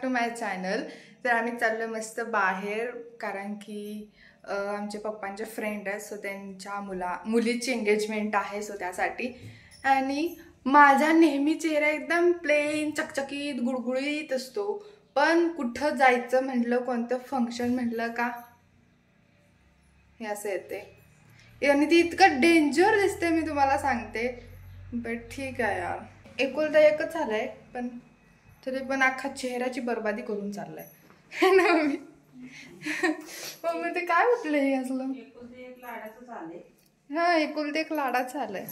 To my channel. तर आम्ही चाललो मस्त बाहेर, कारण की आमचे पप्पांचे फ्रेंड आहेत, सो त्यांच्या मुलीची एंगेजमेंट आहे, सो त्यासाठी. आणि माझा नेहमी चेहरा एकदम प्लेन चकचकीत गुळगुळीत असतो, पण कुठं जायचं म्हटलं, कोणतं फंक्शन म्हटलं का हे असं येते. आणि ती इतकं डेंजर दिसते, मी तुम्हाला सांगते. बट ठीक आहे यार, एकुलता एकच झालंय, पण तरी पण अख्खा चेहऱ्याची बर्बादी करून चाललाय ना मी. मग ते काय म्हटलं हे असलं. हा, एकुलते एक लाडाच आलंय.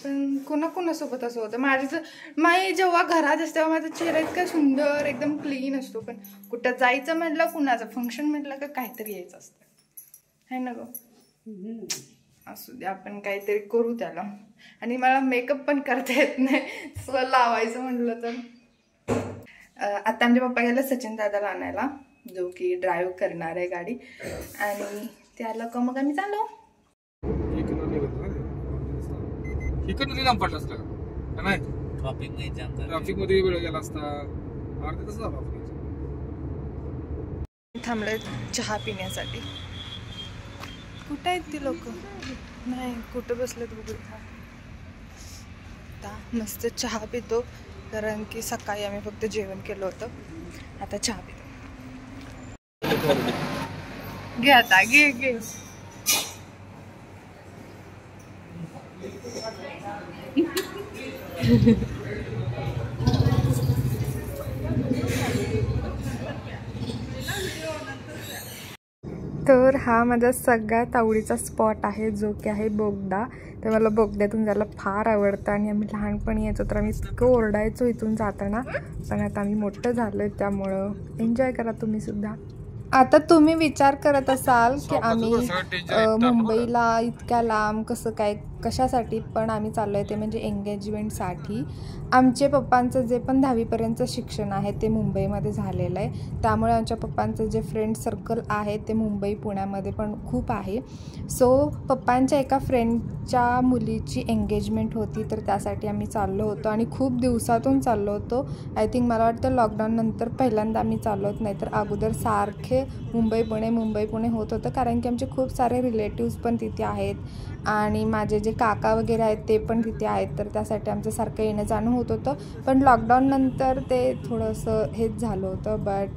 पण कोणासोबत असं होतं. माझी जेव्हा घरात असते तेव्हा माझा चेहरा इतका सुंदर एकदम क्लीन असतो, पण कुठं जायचं म्हटलं, कुणाचं फंक्शन म्हटलं का काहीतरी यायचं असतं, है ना गं. असू दे, आपण काहीतरी करू त्याला. आणि मला मेकअप पण करता येत नाही, सो लावायचं म्हटलं तर. आता आमचे पप्पा गेले सचिन दादाला आणायला, जो की ड्राईव्ह करणार आहे गाडी. आणि त्याला का मग आम्ही चालू ट्रॅफिक मध्ये वेळ गेला असता. थांबले चहा पिण्यासाठी. कुठं आहेत ती लोक? नाही, कुठं बसलेत बघूया. आता मस्त चहा पितो, कारण की सकाळी आम्ही फक्त जेवण केलं होतं. आता चहा पितो. घे आता, घे. तर हा माझा सगळ्यात आवडीचा स्पॉट आहे, जो की आहे बोगदा. तर मला बोगद्यातून जायला फार आवडतं. आणि आम्ही लहानपणी यायचो तर आम्ही इतकं ओरडायचो इथून जाताना, पण आता आम्ही मोठं झालो आहे, त्यामुळं एन्जॉय करा तुम्ही सुद्धा. आता तुम्ही विचार करत असाल की आम्ही मुंबईला इतक्या लांब कसं काय, कशासाठी. पण आम्ही चाललो आहे ते म्हणजे एंगेजमेंटसाठी. आमचे पप्पांचं जे पण 10वीपर्यंतचं शिक्षण आहे ते मुंबईमध्ये झालेलं आहे, त्यामुळे आमच्या पप्पांचं जे फ्रेंड सर्कल आहे ते मुंबई पुण्यामध्ये पण खूप आहे. सो पप्पांच्या एका फ्रेंडच्या मुलीची एंगेजमेंट होती, तर त्यासाठी आम्ही चाललो होतो. आणि खूप दिवसातून चाललो होतो. आय थिंक मला वाटतं लॉकडाऊननंतर पहिल्यांदा आम्ही चाललो होत, नाही तर अगोदर सारखे मुंबई पुणे होत होतं, कारण की आमचे खूप सारे रिलेटिव्स पण तिथे आहेत. आणि माझे जे काका वगैरे आहेत ते पण तिथे आहेत, तर त्यासाठी आमचं सारखं येणं जाणं होत होतं. पण लॉकडाऊननंतर ते थोडंसं हेच झालं होतं. बट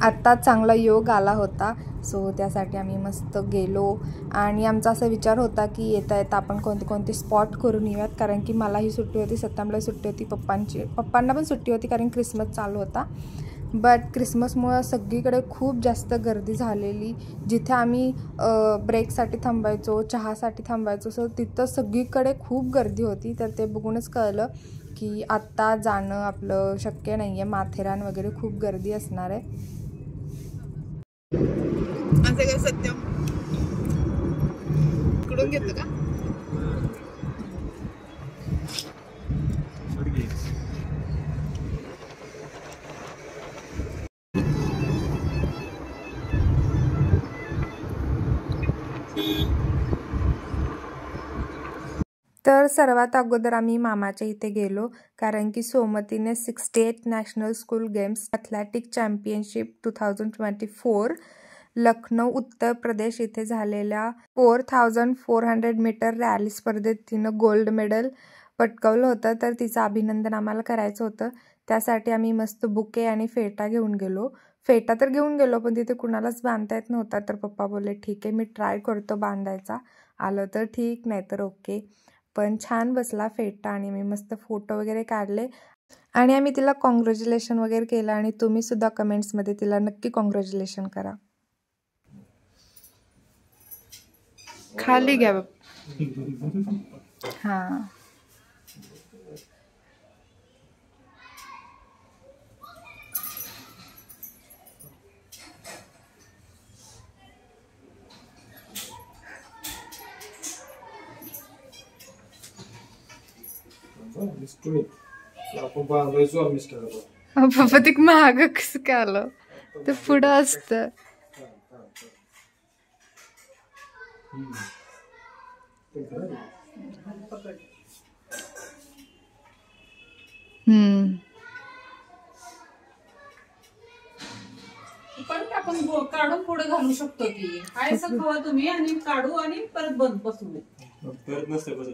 आत्ता चांगला योग आला होता, सो त्यासाठी आम्ही मस्त गेलो. आणि आमचा असा विचार होता की येता आपण कोणते स्पॉट करून येऊयात, कारण की मलाही सुट्टी होती, सत्तामला सुट्टी होती, पप्पांना पण सुट्टी होती, कारण क्रिसमस चालू होता. बट क्रिसमसमुळं सगळीकडे खूप जास्त गर्दी झालेली. जिथे आम्ही ब्रेकसाठी थांबायचो, चहासाठी थांबायचो, सो तिथं सगळीकडे खूप गर्दी होती. तर ते बघूनच कळलं की आत्ता जाणं आपलं शक्य नाही आहे. माथेरान वगैरे खूप गर्दी असणार आहे. असं काय सत्यम इकडून घेतो का? तर सर्वात अगोदर आम्ही मामाच्या इथे गेलो, कारण की सोमतीने 68 national school games athletic championship 2024 Lucknow Uttar Pradesh इथे झालेल्या 4400 मीटर रॅली स्पर्धेत तिनं गोल्ड मेडल पटकावलं होतं. तर तिचं अभिनंदन आम्हाला करायचं होतं. त्यासाठी आम्ही मस्त बुके आणि फेटा घेऊन गेलो. फेटा तर घेऊन गेलो, पण तिथे कुणालाच बांधता येत नव्हता. तर पप्पा बोलले ठीक आहे, मी ट्राय करतो बांधायचा, आलं तर ठीक, नाही तर ओके. पण छान बसला फेटा आणि मी मस्त फोटो वगैरे काढले. आणि आम्ही तिला कॉंग्रॅच्युलेशन वगैरे केलं. आणि तुम्ही सुद्धा कमेंट्समध्ये तिला नक्की कॉंग्रॅच्युलेशन करा. खाली घ्या हां. बाबा ते महाग कसं काय आलं, ते पुढं असतं. परत आपण काढून पुढे घालू शकतो की हाय असं खवा तुम्ही आणि काढू आणि परत बंद बसवू. परत नसते बसत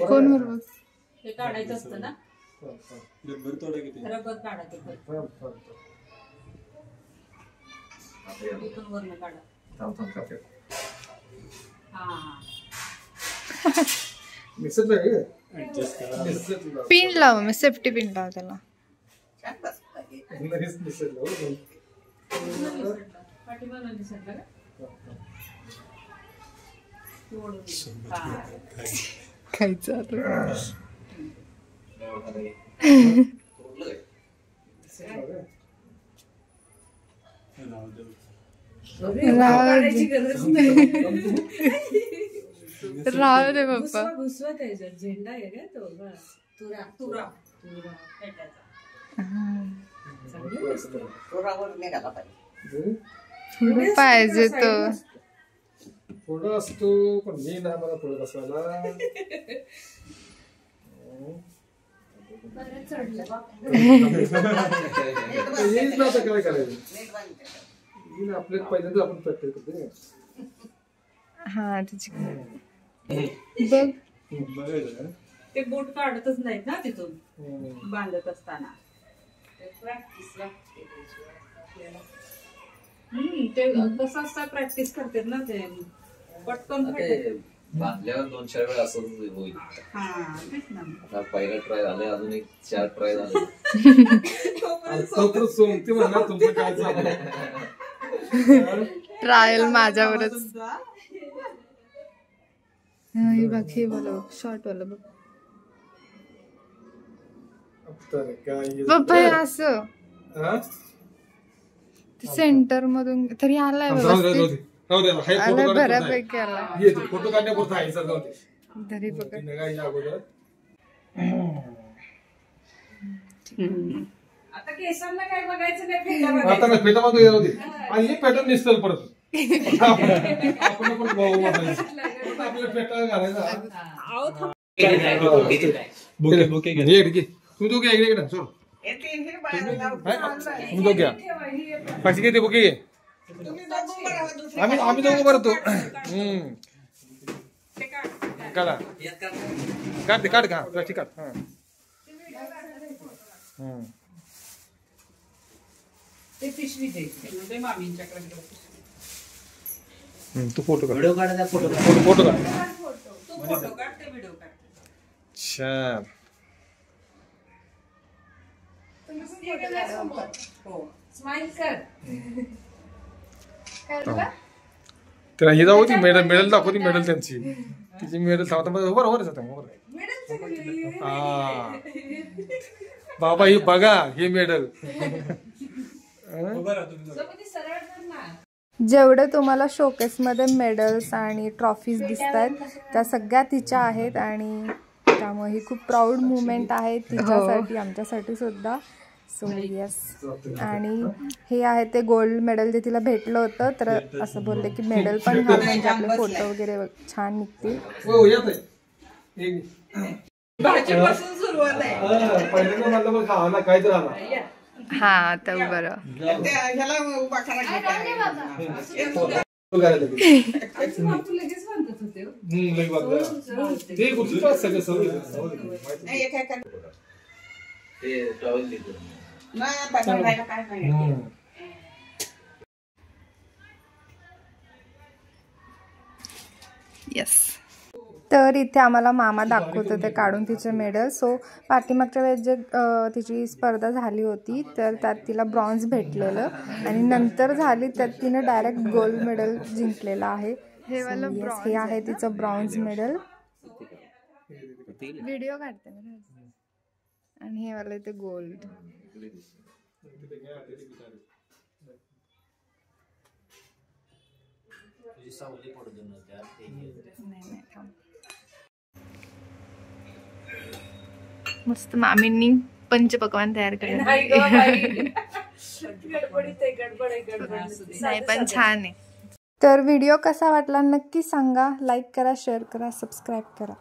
कोण बरोबर हे काढायचं असतं ना रबर तोडा किती रबर काढायचं इथून वरनं काढा. हा पिन लाव मी सेफ्टी पिन लाव त्याला. पाठीमागं दिसत का? खायचं आता. राहू दे पप्पा. भुसवा त्याच्यात झेंडा आहे का तो तुरा तुरा तुरा पाहिजे तो थोडं असतो पण मी नाही मला थोडं बसवायला. येईल ना आता काय करायचं आपल्या पहिल्यांदा आपण प्रॅक्टिस करतो. हा त्याची बघ ते बोट काढतच नाहीत ना तिथून बांधत असताना. ते कसं असतं प्रॅक्टिस करतात ना ते पटकन बांधल्यावर 2-4 वेळा असं होईल. आता पहिला ट्राय झाले अजून एक 4 ट्राय झाले. तुमचं काय ट्रायल माझ्यावरच. बघ हे बोल शॉर्ट वाला बघ पप्पा असं सेंटर मधून तरी आलाय आलाय बऱ्यापैकी आलाय. फोटो काढण्यापुरता आहे सर. तरी बघ आता केसांना काय बघायचं नाही. आता ना फेटा मागून येऊ दे आणि हे पॅटर्न निसतं परत आपण आपल्याला फेटा घालायचा. तू तो घ्या इकडे सोड तू तो घ्या पाचशे किती बुके आम्ही दोघं भरतो. काढा काढते काढ का प्लास्टिक काढ. ते पिशवी दे मामींच्याकडे. तू फोटो काढ. व्हिडिओ काढा फोटो फोटो काढ. तू फोटो काढ ते व्हिडिओ काढ. छान. स्माइल कर. तर हे जाऊ ती मेडल मेडल दाखवती मेडल त्यांची तिची मेडल थांबता बरोबर हा बाबा ही बघा हे मेडल. जेवढे तुम्हाला शोकेसमध्ये मेडल्स आणि ट्रॉफीज दिसत आहेत त्या सगळ्या तिच्या आहेत आणि त्यामुळे ही खूप प्राऊड मुवमेंट आहे तिच्यासाठी आमच्यासाठी सुद्धा. So yes. आणि हे आहे ते गोल्ड मेडल जे तिला भेटलं होतं तर असं बोलले की मेडल पण घाल म्हणजे आपले फोटो वगैरे छान निघतील. हा आता बरं येस. तर इथे आम्हाला मामा दाखवत होते काढून तिचे मेडल. सो पाठीमागच्या वेळेस जे तिची स्पर्धा झाली होती तर त्यात तिला ब्रॉन्झ भेटलेलं आणि नंतर झाली त्यात तिनं डायरेक्ट गोल्ड मेडल जिंकलेलं आहे. हे आहे तिचं ब्रॉन्झ मेडल. व्हिडिओ काढते आणि हे वाला ते गोल्ड. मस्त मामींनी पंचपक्वान तयार केलं. नाही पण छान आहे. तर व्हिडिओ कसा वाटला नक्की सांगा. लाईक करा, शेअर करा, सबस्क्राईब करा.